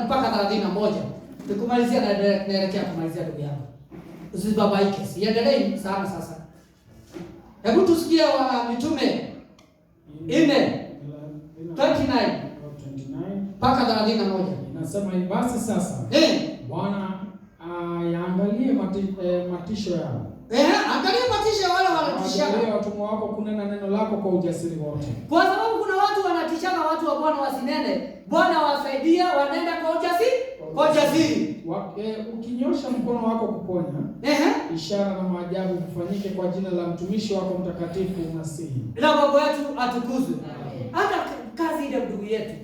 mpaka 31. Nikumalizia na naelekea kumalizia ndugu yangu. Usibabaike. Siendelee sana sasa. Hebu tusikie wa Mitume 4:29 mpaka 31. Inasema basi sasa Bwana yaangalie matisho yao. Angalia matisho wale wanatisha. Angalia watumwa wako kunena neno lako kwa ujasiri wote. Kwa sababu kuna watu wanatishana watu wa Bwana wasinene. Bwana wasaidia wanaenda kwa ujasiri. Kwa ujasiri. Ukinyosha mkono wako kuponya. Ishara na maajabu kufanyike kwa jina la mtumishi wako mtakatifu Masihi. Ila Baba yetu atukuzwe. Hata kazi ile ndugu yetu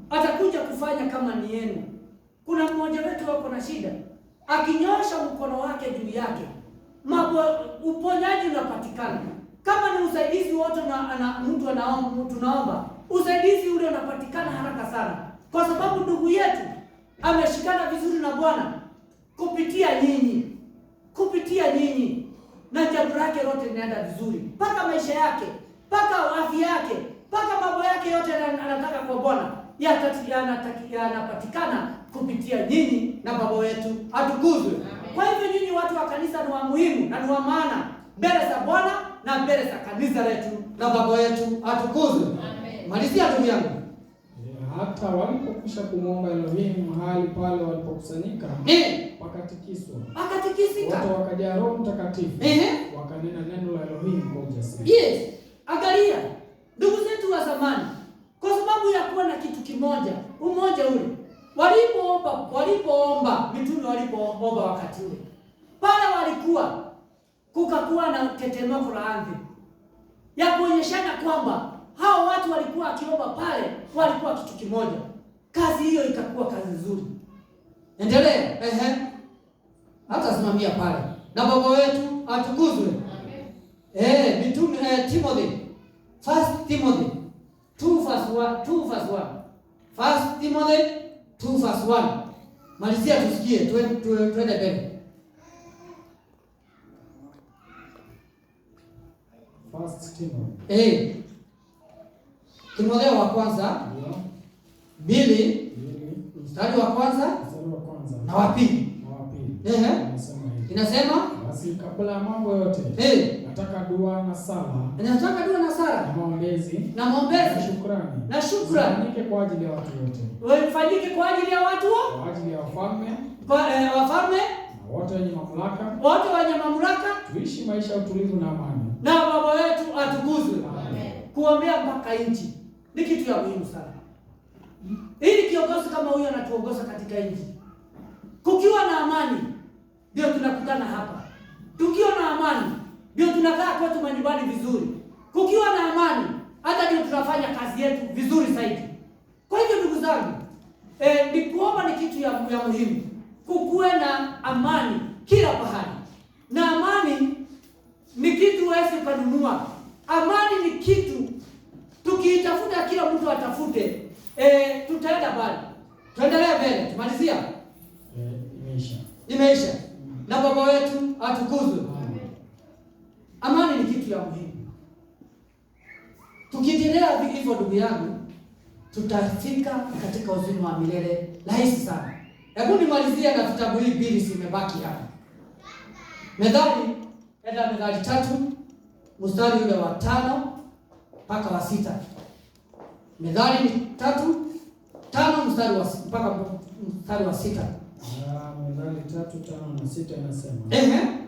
atakuja kufanya kama ni yenu. Kuna mmoja wetu wako na shida. Akinyosha mkono wake juu yake, uponyaji unapatikana. Kama ni usaidizi wote na mtu anaomba, usaidizi ule unapatikana haraka sana. Kwa sababu ndugu yetu ameshikana vizuri na Bwana kupitia nyinyi. Na jambo lake lote linaenda vizuri. Mpaka maisha yake, mpaka afya yake, mpaka mambo yake yote anataka kwa Bwana yanapatikana kupitia nyinyi na Baba wetu atukuzwe. Kwa hivyo nyinyi watu wa kanisa ni wa muhimu na ni wa maana mbele za Bwana na mbele za kanisa letu na Baba wetu atukuzwe. Malizia ndugu yangu. Hata walipokwisha kumwomba Elohim mahali pale walipokusanyika, wakatikiswa. Wote wakajaa Roho Mtakatifu, wakanena neno la Elohim kwa ujasiri. Yes. Angalia ndugu zetu wa zamani, kwa sababu ya kuwa na kitu kimoja, umoja ule. Walipoomba mitume walipoomba wakati ule. Pale kukakuwa na tetemeko la ardhi. Ya kuonyeshana kwamba hao watu walikuwa akiomba pale, walikuwa kitu kimoja. Kazi hiyo ikakuwa kazi nzuri. Endelee. Hata simamia pale. Na Baba wetu atukuzwe. Mitume Timothy. 1 Timothy 2:1. 1 Timothy 2:1. Malizia tusikie, twende mbele. 1 Timothy. Timotheo wa kwanza 2 mstari wa kwanza na wa pili. Inasema basi kabla ya mambo yote nataka dua na sala. Na maombezi na shukrani ifanyike kwa ajili ya watu wote. Ifanyike kwa ajili ya watu wote. Kwa ajili ya wafalme. Wafalme na wote wenye mamlaka. Tuishi maisha ya utulivu na amani. Na Baba wetu atukuzwe. Kuombea mpaka nchi ni kitu ya muhimu sana. Ili kiongozi kama huyo anatuongoza katika nchi. Kukiwa na amani ndio tunakutana hapa. Tukiwa na amani ndio tunakaa kwetu manyumbani vizuri. Kukiwa na amani hata ndio tunafanya kazi yetu vizuri zaidi. Kwa hivyo ndugu zangu, ni kuomba ni kitu ya muhimu. Kukuwe na amani kila pahali. Na amani ni kitu huwezi kununua. Amani ni kitu tukiitafuta kila mtu atafute, tutaenda mbali. Tuendelee mbele, tumalizia. Imeisha. Na Baba wetu atukuzwe. Amani ni kitu ya muhimu. Tukiendelea hivyo ndugu yangu, tutafika katika uzima wa milele rahisi sana. Hebu nimalizie na vitabu hivi mbili zimebaki hapa. Methali 3 mstari ule wa 5 mpaka wa 6. Methali 3:5 mstari wa mpaka mstari wa 6. Methali 3:5 na 6 inasema.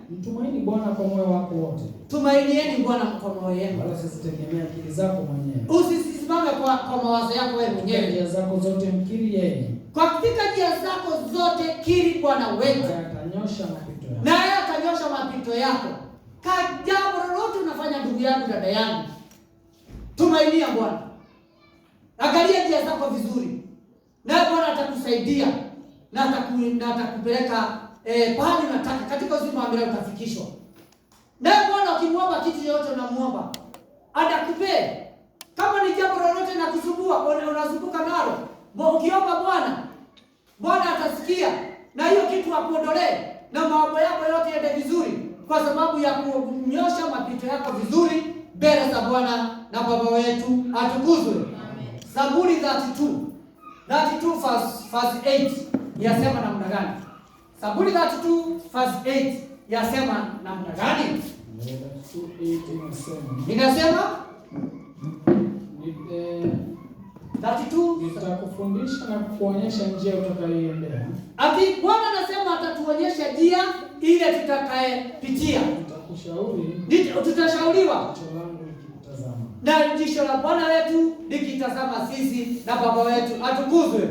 Mtumaini Bwana kwa moyo wako wote. Tumainieni Bwana kwa moyo wenu. Wala usitegemee akili zako mwenyewe. Usisimame kwa mawazo yako wewe mwenyewe. Njia zako zote mkiri yeye. Katika njia zako zote kiri Bwana wetu. Naye atanyosha mapito yako. Jambo lolote unafanya ndugu yangu, dada yangu, tumainia Bwana. Angalia njia zako vizuri. Naye Bwana atakusaidia na atakupeleka pale unataka, katika uzima wa milele utafikishwa. Naye Bwana ukimwomba kitu yote unamuomba, atakupe. Kama ni jambo lolote linakusumbua, unazunguka nalo, ukiomba Bwana atasikia na hiyo kitu akuondolee na mambo yako yote yaende vizuri, kwa sababu ya kunyosha mapito yako vizuri mbele za Bwana na Baba wetu atukuzwe. Zaburi 32 32 verse 8 yasema namna gani? Zaburi 32 verse 8 yasema namna gani? Inasema 32, nitakufundisha na kukuonyesha njia utakayoiendea. Ati Bwana anasema atatuonyesha njia ile tutakayepitia. Nitakushauri, tutashauriwa. Jicho langu likitazama. Na jicho la Bwana wetu likitazama sisi na Baba wetu atukuzwe.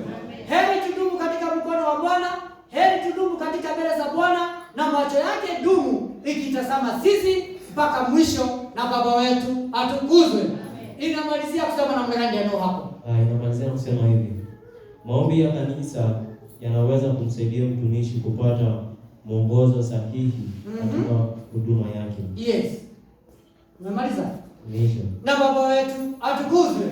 Heri tudumu katika mkono wa Bwana, heri tudumu katika mbele za Bwana na macho yake dumu ikitazama sisi mpaka mwisho na Baba wetu atukuzwe. Inamalizia kusema namna gani neno hapo? Inamalizia kusema hivi. Maombi ya kanisa yanaweza kumsaidia mtumishi kupata mwongozo sahihi katika huduma yake. Yes. Umemaliza? Mwisho. Na Baba wetu atukuzwe.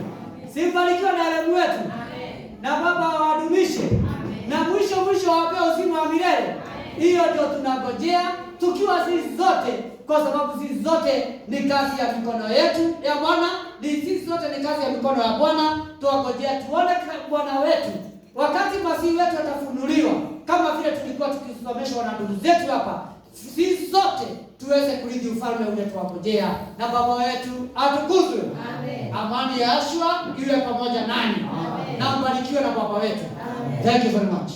Sibarikiwe na Mungu wetu. Amen. Na Baba awadumishe. Amen. Na mwisho awape uzima wa milele. Hiyo ndio tunangojea tukiwa sisi zote, kwa sababu sisi zote ni kazi ya mikono yetu ya Bwana. Sisi zote ni kazi ya mikono ya Bwana. Tuangojea tuone Bwana wetu wakati masihi wetu atafunuliwa, kama vile tulikuwa tukisomeshwa na ndugu zetu hapa. Sisi zote tuweze kurithi ufalme ule tuwangojea, na Baba wetu atukuzwe. Amen. Amani ya Yeshua iwe pamoja nani. Amen. Na mbarikiwe na Baba wetu. Amen. Thank you very much.